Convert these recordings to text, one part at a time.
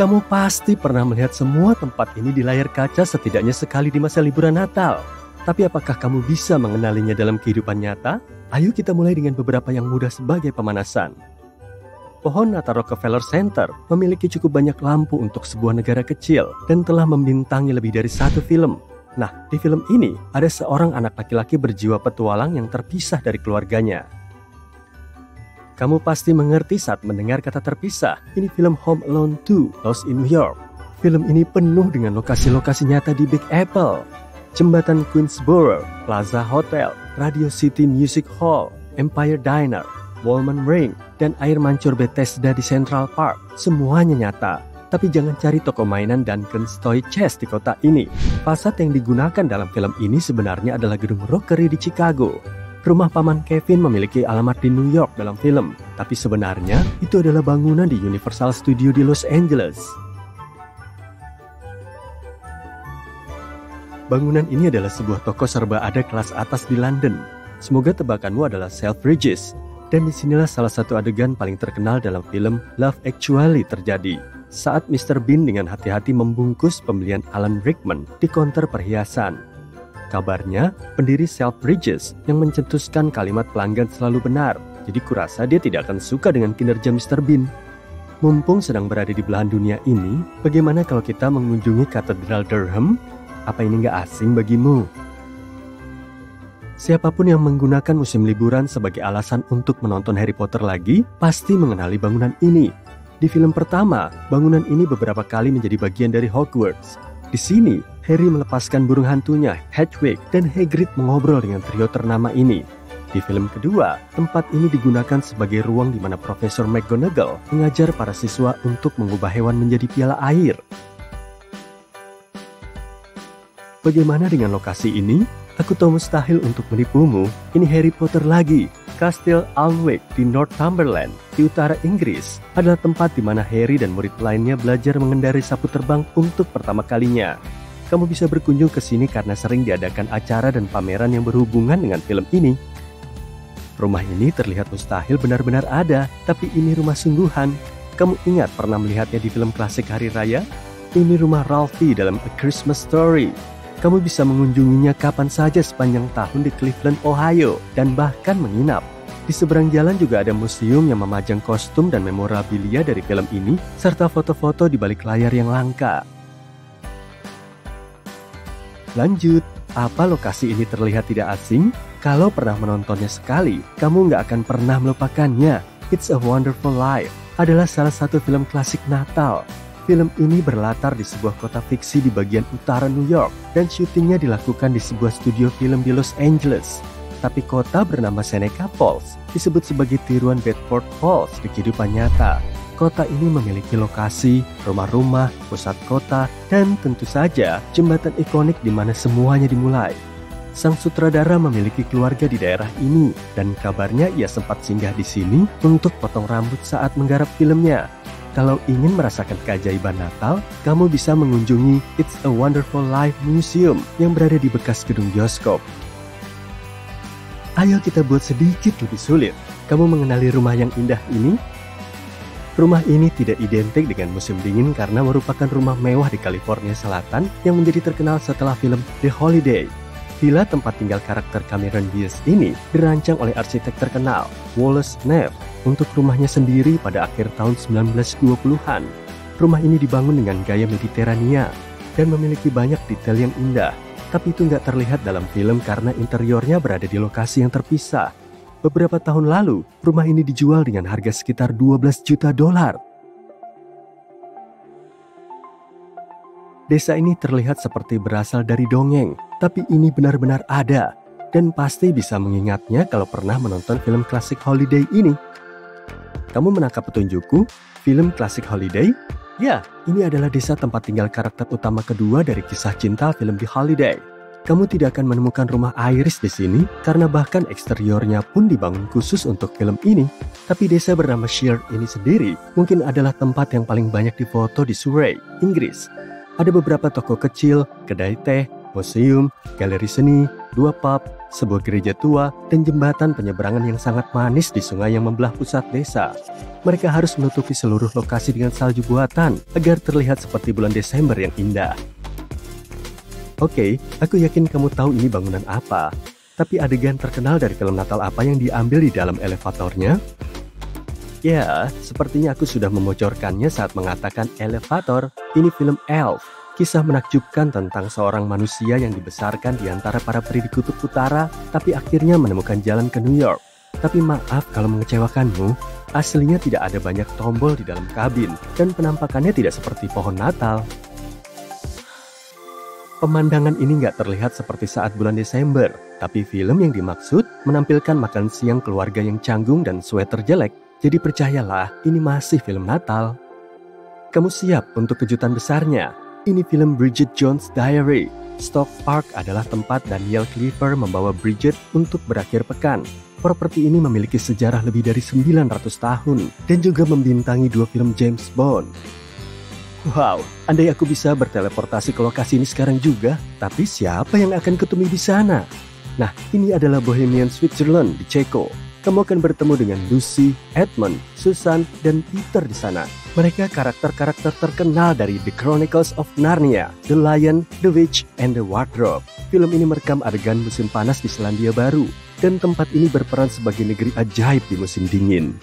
Kamu pasti pernah melihat semua tempat ini di layar kaca setidaknya sekali di masa liburan Natal. Tapi apakah kamu bisa mengenalinya dalam kehidupan nyata? Ayo kita mulai dengan beberapa yang mudah sebagai pemanasan. Pohon Natal Rockefeller Center memiliki cukup banyak lampu untuk sebuah negara kecil dan telah membintangi lebih dari satu film. Nah, di film ini ada seorang anak laki-laki berjiwa petualang yang terpisah dari keluarganya. Kamu pasti mengerti saat mendengar kata terpisah. Ini film Home Alone 2, Lost in New York. Film ini penuh dengan lokasi-lokasi nyata di Big Apple, Jembatan Queensboro, Plaza Hotel, Radio City Music Hall, Empire Diner, Walman Ring, dan air mancur Bethesda di Central Park. Semuanya nyata. Tapi jangan cari toko mainan Duncan's Toy Chest di kota ini. Fasad yang digunakan dalam film ini sebenarnya adalah gedung rockery di Chicago. Rumah paman Kevin memiliki alamat di New York dalam film, tapi sebenarnya itu adalah bangunan di Universal Studio di Los Angeles. Bangunan ini adalah sebuah toko serba ada kelas atas di London. Semoga tebakanmu adalah Selfridges. Dan disinilah salah satu adegan paling terkenal dalam film Love Actually terjadi. Saat Mr. Bean dengan hati-hati membungkus pembelian Alan Rickman di konter perhiasan. Kabarnya, pendiri Selfridges yang mencetuskan kalimat pelanggan selalu benar. Jadi kurasa dia tidak akan suka dengan kinerja Mr. Bean. Mumpung sedang berada di belahan dunia ini, bagaimana kalau kita mengunjungi Katedral Durham? Apa ini nggak asing bagimu? Siapapun yang menggunakan musim liburan sebagai alasan untuk menonton Harry Potter lagi, pasti mengenali bangunan ini. Di film pertama, bangunan ini beberapa kali menjadi bagian dari Hogwarts. Di sini, Harry melepaskan burung hantunya, Hedwig, dan Hagrid mengobrol dengan trio ternama ini. Di film kedua, tempat ini digunakan sebagai ruang di mana Profesor McGonagall mengajar para siswa untuk mengubah hewan menjadi piala air. Bagaimana dengan lokasi ini? Aku tahu mustahil untuk menipumu. Ini Harry Potter lagi. Kastil Alnwick di Northumberland, di utara Inggris, adalah tempat di mana Harry dan murid lainnya belajar mengendarai sapu terbang untuk pertama kalinya. Kamu bisa berkunjung ke sini karena sering diadakan acara dan pameran yang berhubungan dengan film ini. Rumah ini terlihat mustahil benar-benar ada, tapi ini rumah sungguhan. Kamu ingat pernah melihatnya di film klasik hari raya? Ini rumah Ralphie dalam A Christmas Story. Kamu bisa mengunjunginya kapan saja sepanjang tahun di Cleveland, Ohio, dan bahkan menginap. Di seberang jalan juga ada museum yang memajang kostum dan memorabilia dari film ini, serta foto-foto di balik layar yang langka. Lanjut, apa lokasi ini terlihat tidak asing? Kalau pernah menontonnya sekali, kamu nggak akan pernah melupakannya. It's a Wonderful Life adalah salah satu film klasik Natal. Film ini berlatar di sebuah kota fiksi di bagian utara New York dan syutingnya dilakukan di sebuah studio film di Los Angeles. Tapi kota bernama Seneca Falls disebut sebagai tiruan Bedford Falls di kehidupan nyata. Kota ini memiliki lokasi, rumah-rumah, pusat kota, dan tentu saja jembatan ikonik di mana semuanya dimulai. Sang sutradara memiliki keluarga di daerah ini dan kabarnya ia sempat singgah di sini untuk potong rambut saat menggarap filmnya. Kalau ingin merasakan keajaiban Natal, kamu bisa mengunjungi It's a Wonderful Life Museum yang berada di bekas gedung bioskop. Ayo kita buat sedikit lebih sulit. Kamu mengenali rumah yang indah ini? Rumah ini tidak identik dengan musim dingin karena merupakan rumah mewah di California Selatan yang menjadi terkenal setelah film The Holiday. Villa tempat tinggal karakter Cameron Diaz ini dirancang oleh arsitek terkenal Wallace Neff untuk rumahnya sendiri pada akhir tahun 1920-an. Rumah ini dibangun dengan gaya Mediterania dan memiliki banyak detail yang indah, tapi itu nggak terlihat dalam film karena interiornya berada di lokasi yang terpisah. Beberapa tahun lalu, rumah ini dijual dengan harga sekitar $12 juta. Desa ini terlihat seperti berasal dari dongeng, tapi ini benar-benar ada, dan pasti bisa mengingatnya kalau pernah menonton film klasik Holiday ini. Kamu menangkap petunjukku? Film klasik Holiday? Ya, ini adalah desa tempat tinggal karakter utama kedua dari kisah cinta film The Holiday. Kamu tidak akan menemukan rumah Iris di sini, karena bahkan eksteriornya pun dibangun khusus untuk film ini. Tapi desa bernama Shire ini sendiri mungkin adalah tempat yang paling banyak difoto di Surrey, Inggris. Ada beberapa toko kecil, kedai teh, museum, galeri seni, dua pub, sebuah gereja tua, dan jembatan penyeberangan yang sangat manis di sungai yang membelah pusat desa. Mereka harus menutupi seluruh lokasi dengan salju buatan agar terlihat seperti bulan Desember yang indah. Oke, aku yakin kamu tahu ini bangunan apa. Tapi adegan terkenal dari film Natal apa yang diambil di dalam elevatornya? Ya, sepertinya aku sudah membocorkannya saat mengatakan elevator. Ini film Elf, kisah menakjubkan tentang seorang manusia yang dibesarkan di antara para peri di kutub utara, tapi akhirnya menemukan jalan ke New York. Tapi maaf kalau mengecewakanmu, aslinya tidak ada banyak tombol di dalam kabin, dan penampakannya tidak seperti pohon Natal. Pemandangan ini nggak terlihat seperti saat bulan Desember, tapi film yang dimaksud menampilkan makan siang keluarga yang canggung dan sweater jelek. Jadi percayalah, ini masih film Natal. Kamu siap untuk kejutan besarnya? Ini film Bridget Jones' Diary. Stoke Park adalah tempat Daniel Cleaver membawa Bridget untuk berakhir pekan. Properti ini memiliki sejarah lebih dari 900 tahun dan juga membintangi 2 film James Bond. Wow, andai aku bisa berteleportasi ke lokasi ini sekarang juga, tapi siapa yang akan kutemui di sana? Nah, ini adalah Bohemian Switzerland di Ceko. Kamu akan bertemu dengan Lucy, Edmund, Susan, dan Peter di sana. Mereka karakter-karakter terkenal dari The Chronicles of Narnia, The Lion, The Witch, and The Wardrobe. Film ini merekam adegan musim panas di Selandia Baru, dan tempat ini berperan sebagai negeri ajaib di musim dingin.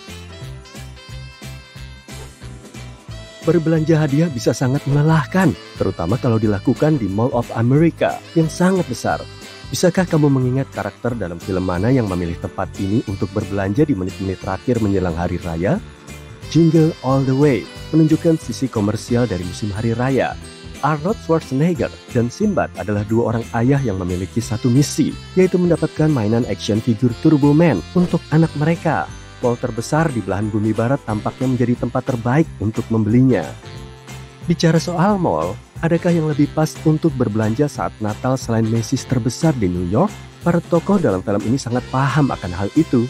Berbelanja hadiah bisa sangat melelahkan, terutama kalau dilakukan di Mall of America yang sangat besar. Bisakah kamu mengingat karakter dalam film mana yang memilih tempat ini untuk berbelanja di menit-menit terakhir menjelang hari raya? Jingle All the Way menunjukkan sisi komersial dari musim hari raya. Arnold Schwarzenegger dan Sinbad adalah 2 orang ayah yang memiliki satu misi, yaitu mendapatkan mainan action figure Turbo Man untuk anak mereka. Mall terbesar di belahan bumi barat tampaknya menjadi tempat terbaik untuk membelinya. Bicara soal mall, adakah yang lebih pas untuk berbelanja saat Natal selain Macy's terbesar di New York? Para tokoh dalam film ini sangat paham akan hal itu.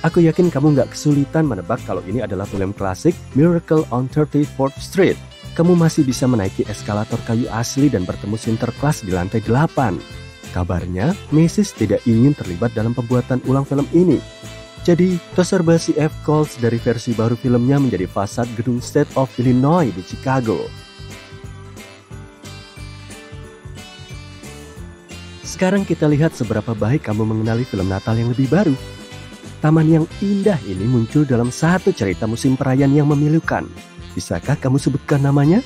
Aku yakin kamu nggak kesulitan menebak kalau ini adalah film klasik Miracle on 34th Street. Kamu masih bisa menaiki eskalator kayu asli dan bertemu Sinterklas di lantai 8. Kabarnya, Macy's tidak ingin terlibat dalam pembuatan ulang film ini. Jadi, Tosar Basi F. Coles dari versi baru filmnya menjadi fasad gedung State of Illinois di Chicago. Sekarang kita lihat seberapa baik kamu mengenali film Natal yang lebih baru. Taman yang indah ini muncul dalam satu cerita musim perayaan yang memilukan. Bisakah kamu sebutkan namanya?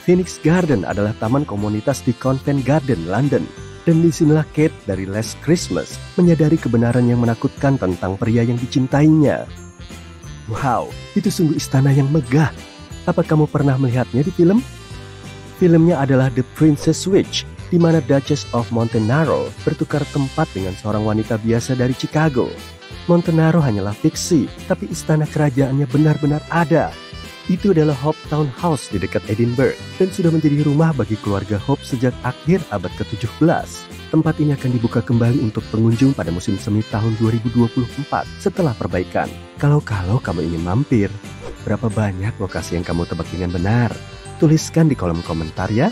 Phoenix Garden adalah taman komunitas di Covent Garden, London. Dan disinilah Kate dari Last Christmas menyadari kebenaran yang menakutkan tentang pria yang dicintainya. Wow, itu sungguh istana yang megah. Apa kamu pernah melihatnya di film? Filmnya adalah The Princess Switch, di mana Duchess of Montenaro bertukar tempat dengan seorang wanita biasa dari Chicago. Montenaro hanyalah fiksi, tapi istana kerajaannya benar-benar ada. Itu adalah Hope Town House di dekat Edinburgh dan sudah menjadi rumah bagi keluarga Hope sejak akhir abad ke-17. Tempat ini akan dibuka kembali untuk pengunjung pada musim semi tahun 2024 setelah perbaikan. Kalau kamu ingin mampir, berapa banyak lokasi yang kamu tebak dengan benar? Tuliskan di kolom komentar ya.